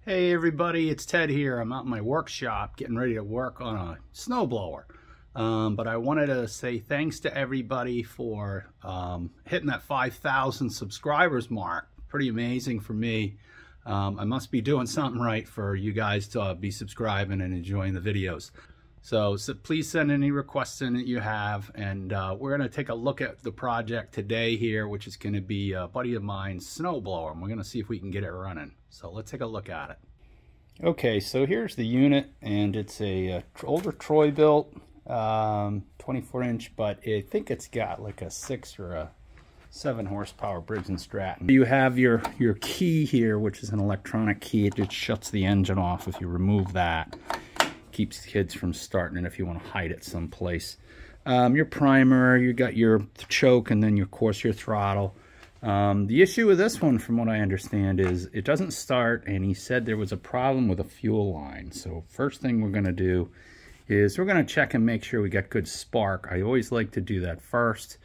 Hey everybody, it's Ted here. I'm out in my workshop getting ready to work on a snowblower. But I wanted to say thanks to everybody for hitting that 5,000 subscribers mark. Pretty amazing for me. I must be doing something right for you guys to be subscribing and enjoying the videos. So please send any requests in that you have, and we're going to take a look at the project today here, which is going to be a buddy of mine's snowblower, and we're going to see if we can get it running. So let's take a look at it. Okay, so here's the unit, and it's a older Troy-Bilt 24-inch, but I think it's got like a 6 or a 7 horsepower Briggs & Stratton. You have your key here, which is an electronic key. It just shuts the engine off. If you remove that, keeps kids from starting it if you want to hide it someplace. Your primer, you got your choke, and then of course your throttle. The issue with this one, from what I understand, is it doesn't start, and he said there was a problem with a fuel line. So first thing we're going to do is we're going to check and make sure we got good spark. I always like to do that first.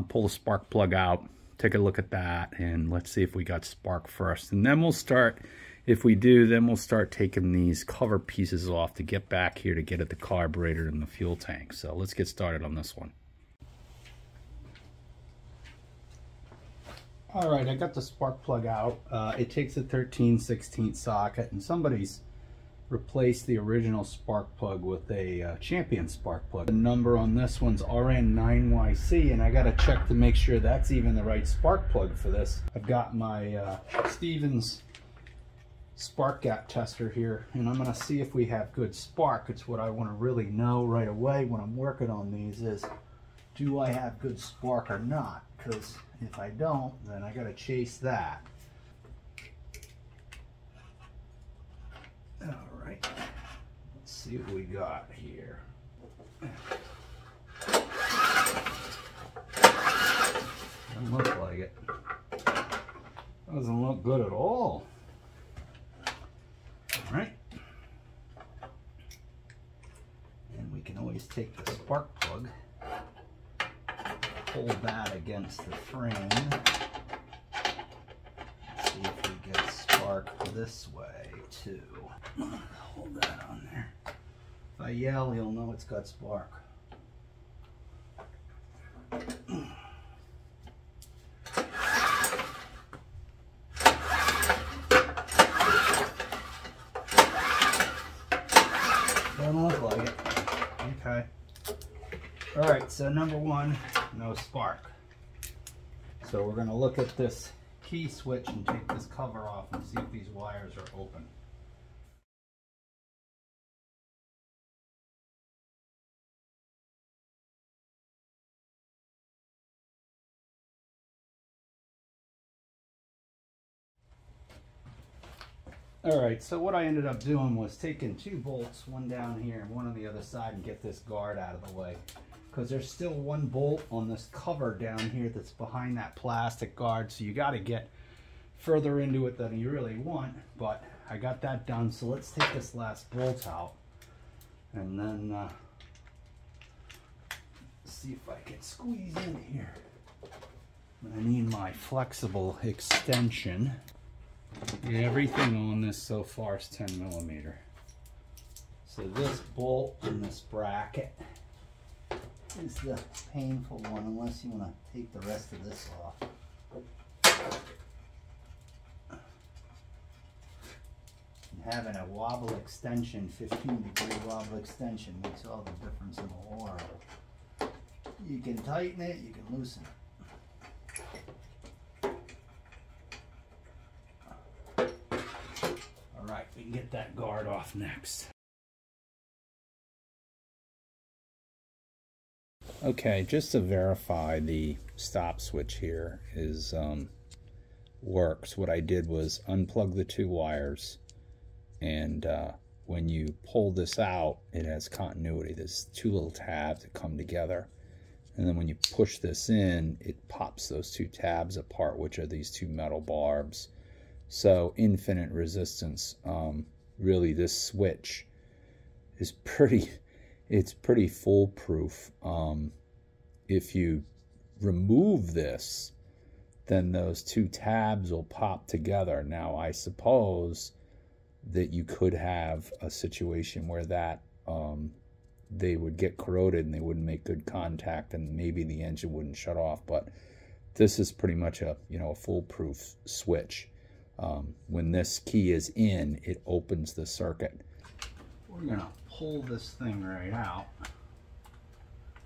Pull the spark plug out, take a look at that, and let's see if we got spark first. And then we'll start, if we do, then we'll start taking these cover pieces off to get back here to get at the carburetor and the fuel tank. So let's get started on this one. Alright, I got the spark plug out. It takes a 13/16 socket, and somebody's replaced the original spark plug with a Champion spark plug. The number on this one's RN9YC, and I gotta check to make sure that's even the right spark plug for this. I've got my Stevens spark gap tester here, and I'm gonna see if we have good spark. It's what I want to really know right away when I'm working on these is, do I have good spark or not? Because if I don't, then I gotta chase that. All right, let's see what we got here. Doesn't look like it. Doesn't look good at all. All right. And we can always take the spark plug, hold that against the frame, see if we get spark this way too. Hold that on there. If I yell, you'll know it's got spark. Doesn't look like it. Okay. Alright, so number one, no spark. So we're going to look at this key switch and take this cover off and see if these wires are open. Alright, so what I ended up doing was taking 2 bolts, one down here and one on the other side, and get this guard out of the way. Because there's still 1 bolt on this cover down here that's behind that plastic guard, so you got to get further into it than you really want. But I got that done, so let's take this last bolt out and then see if I can squeeze in here. I need my flexible extension. Yeah, everything on this so far is 10mm. So this bolt in this bracket is the painful one, unless you want to take the rest of this off. And having a wobble extension, 15-degree wobble extension, makes all the difference in the world. You can tighten it, you can loosen it. Alright, we can get that guard off next. Okay, just to verify the stop switch here is works, what I did was unplug the 2 wires, and when you pull this out, it has continuity. There's 2 little tabs that come together, and then when you push this in, it pops those 2 tabs apart, which are these 2 metal barbs. So infinite resistance. Really, this switch is pretty foolproof. If you remove this, then those 2 tabs will pop together. Now, I suppose that you could have a situation where that they would get corroded and they wouldn't make good contact, and maybe the engine wouldn't shut off. But this is pretty much a a foolproof switch. When this key is in, it opens the circuit. We're gonna pull this thing right out.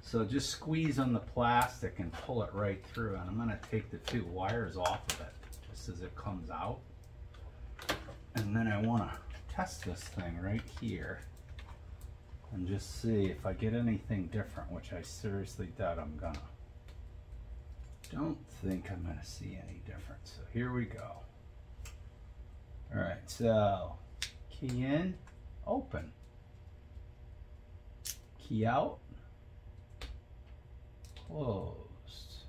So just squeeze on the plastic and pull it right through. And I'm gonna take the two wires off of it just as it comes out. And then I wanna test this thing right here and just see if I get anything different, which I seriously doubt I'm gonna. Don't think I'm gonna see any difference. So here we go. All right, so key in, open. Key out, closed.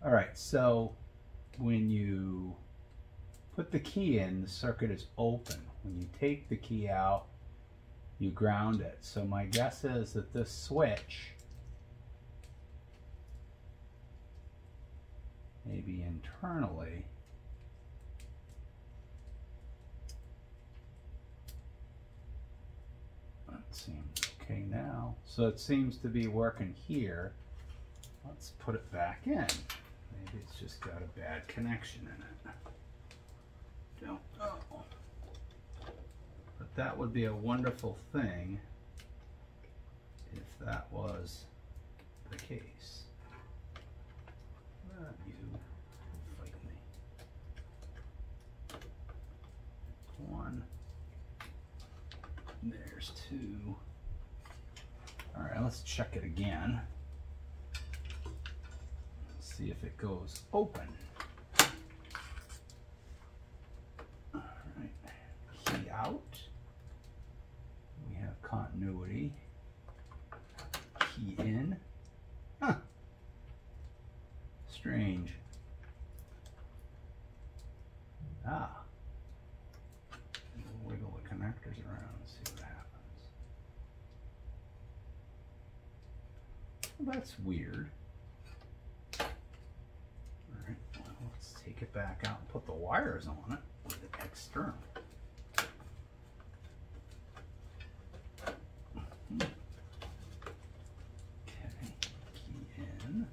All right, so when you put the key in, the circuit is open. When you take the key out, you ground it. So my guess is that this switch, maybe internally, that seems okay now. So it seems to be working here. Let's put it back in. Maybe it's just got a bad connection in it. Don't know. But that would be a wonderful thing if that was the case. You fight me. One. There's two. All right, let's check it again. Let's see if it goes open. All right, key out. We have continuity. Key in. Huh. Strange. Ah. We'll wiggle the connectors around and see what happens. Well, that's weird. Alright, well, let's take it back out and put the wires on it with it external. Okay, key in.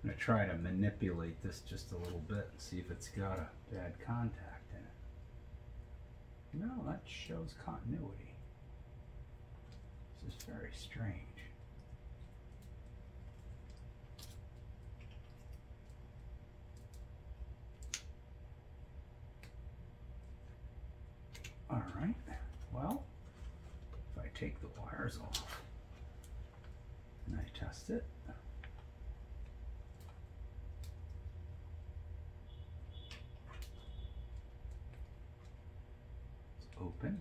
I'm going to try to manipulate this just a little bit and see if it's got a bad contact in it. No, that shows continuity. This is very strange. All right, well, if I take the wires off and I test it, open.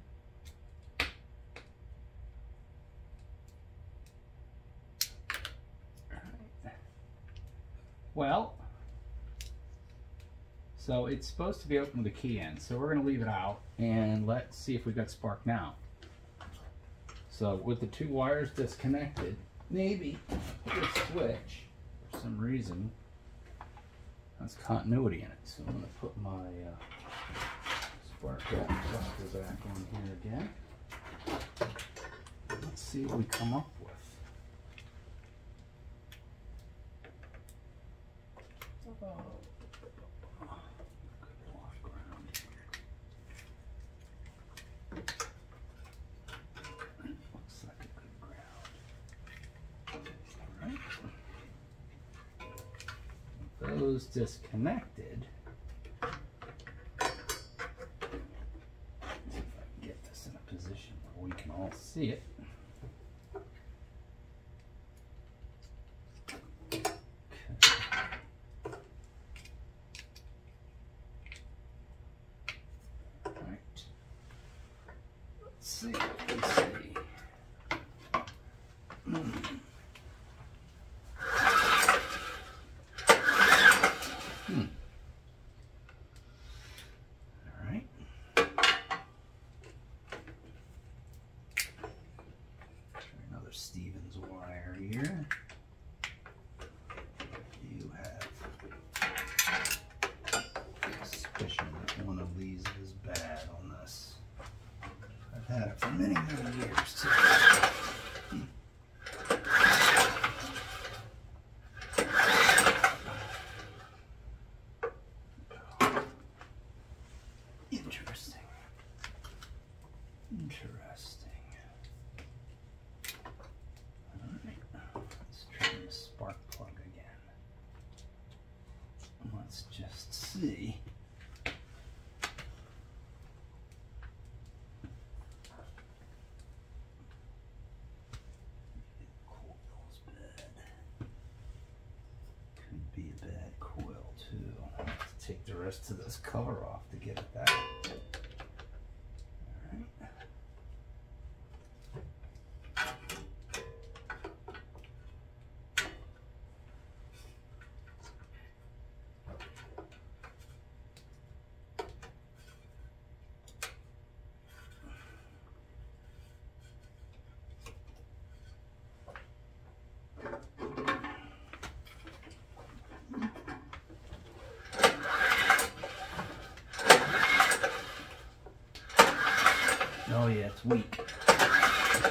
Right. Well, so it's supposed to be open with a key in, so we're going to leave it out and let's see if we got spark now. So with the two wires disconnected, maybe the switch, for some reason, has continuity in it. So I'm going to put my spark gap adjuster back on here again. Let's see what we come up with. Oh, good off ground here. Looks like a good ground. All right. Those disconnected. Position where we can all see it. Okay. All right. Let's see what we see. Stevens wire here. You have let's just see. Coil's bad. Could be a bad coil too. Let's take the rest of this cover off to get at that. Oh yeah, it's weak.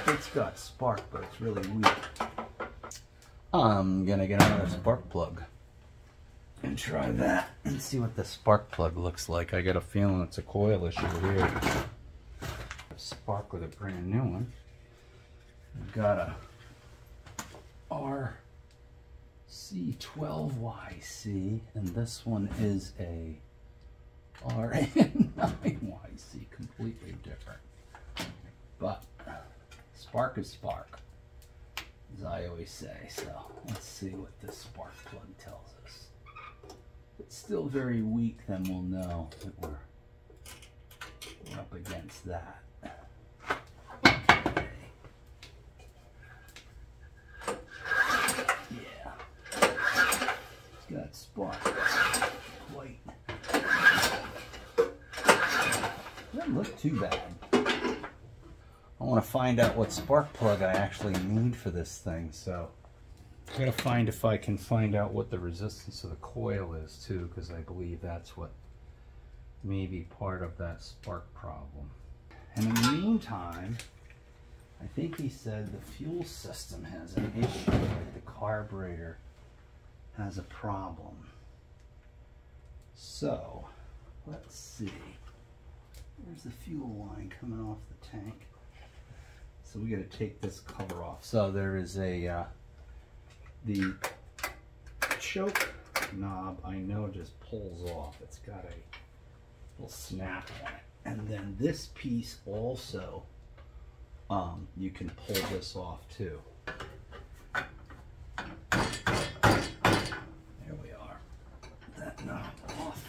It's got spark, but it's really weak. I'm gonna get another spark plug and try that and see what the spark plug looks like. I got a feeling it's a coil issue here. Spark with a brand new one. I've got a RC12YC, and this one is a RN9YC, completely different. But spark is spark, as I always say. So let's see what this spark plug tells us. If it's still very weak, then we'll know that we're up against that. Okay. Yeah, it's got spark. White. Doesn't look too bad. I want to find out what spark plug I actually need for this thing, so I'm going to find if I can find out what the resistance of the coil is too, because I believe that's what may be part of that spark problem. And in the meantime, I think he said the fuel system has an issue, like the carburetor has a problem. So let's see. There's the fuel line coming off the tank. So we got to take this cover off. So there is a the choke knob, I know, just pulls off. It's got a little snap on it, and then this piece also you can pull this off too. There we are. That knob off.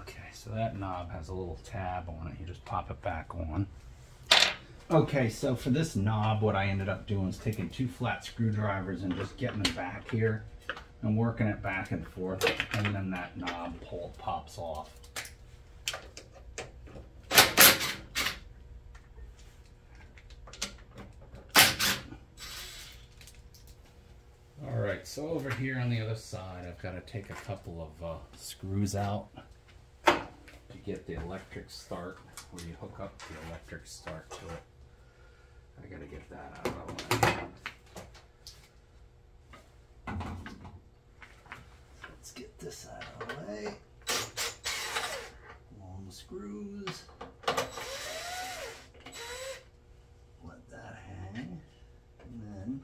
Okay, so that knob has a little tab on it. You just pop it back on. Okay, so for this knob, what I ended up doing is taking 2 flat screwdrivers and just getting them back here and working it back and forth, and then that knob pops off. Alright, so over here on the other side, I've got to take a couple of screws out to get the electric start, where you hook up the electric start to it. I gotta get that out of the way. Let's get this out of the way. Long screws. Let that hang. And then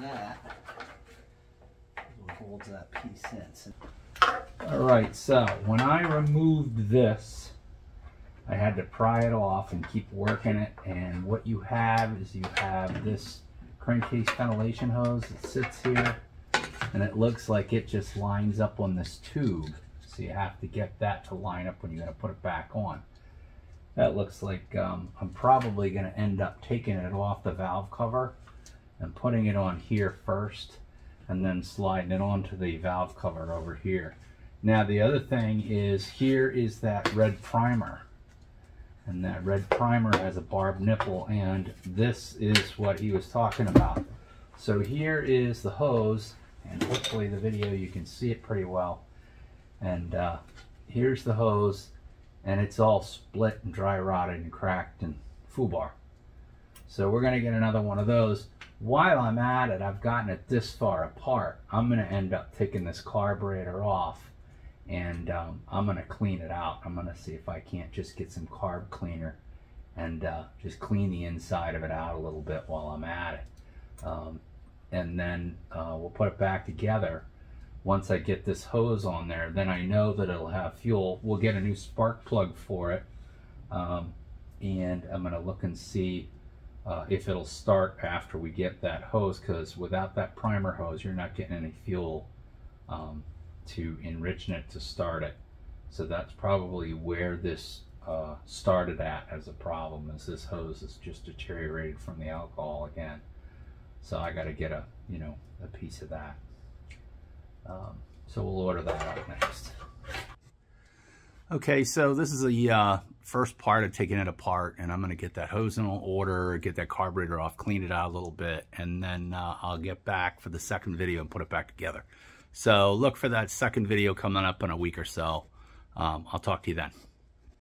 that holds that piece in. Alright, so when I removed this, I had to pry it off and keep working it, and what you have is you have this crankcase ventilation hose that sits here, and it looks like it just lines up on this tube, so you have to get that to line up when you're going to put it back on. That looks like I'm probably going to end up taking it off the valve cover and putting it on here first, and then sliding it onto the valve cover over here. Now the other thing is, here is that red primer. And that red primer has a barbed nipple, and this is what he was talking about. So here is the hose, and hopefully the video you can see it pretty well. And here's the hose, and it's all split and dry rotted and cracked and foobar. So we're going to get another one of those. While I'm at it, I've gotten it this far apart. I'm going to end up taking this carburetor off, and I'm going to clean it out. I'm going to see if I can't just get some carb cleaner and just clean the inside of it out a little bit while I'm at it. And then we'll put it back together. once I get this hose on there, then I know that it'll have fuel. We'll get a new spark plug for it, and I'm going to look and see if it'll start after we get that hose, because without that primer hose you're not getting any fuel to enriching it to start it. So that's probably where this started at as a problem, is this hose is just deteriorated from the alcohol again. So I got to get a piece of that. So we'll order that out next. Okay, so this is the first part of taking it apart, and I'm going to get that hose in order, get that carburetor off, clean it out a little bit, and then I'll get back for the second video and put it back together. So look for that second video coming up in a week or so. I'll talk to you then.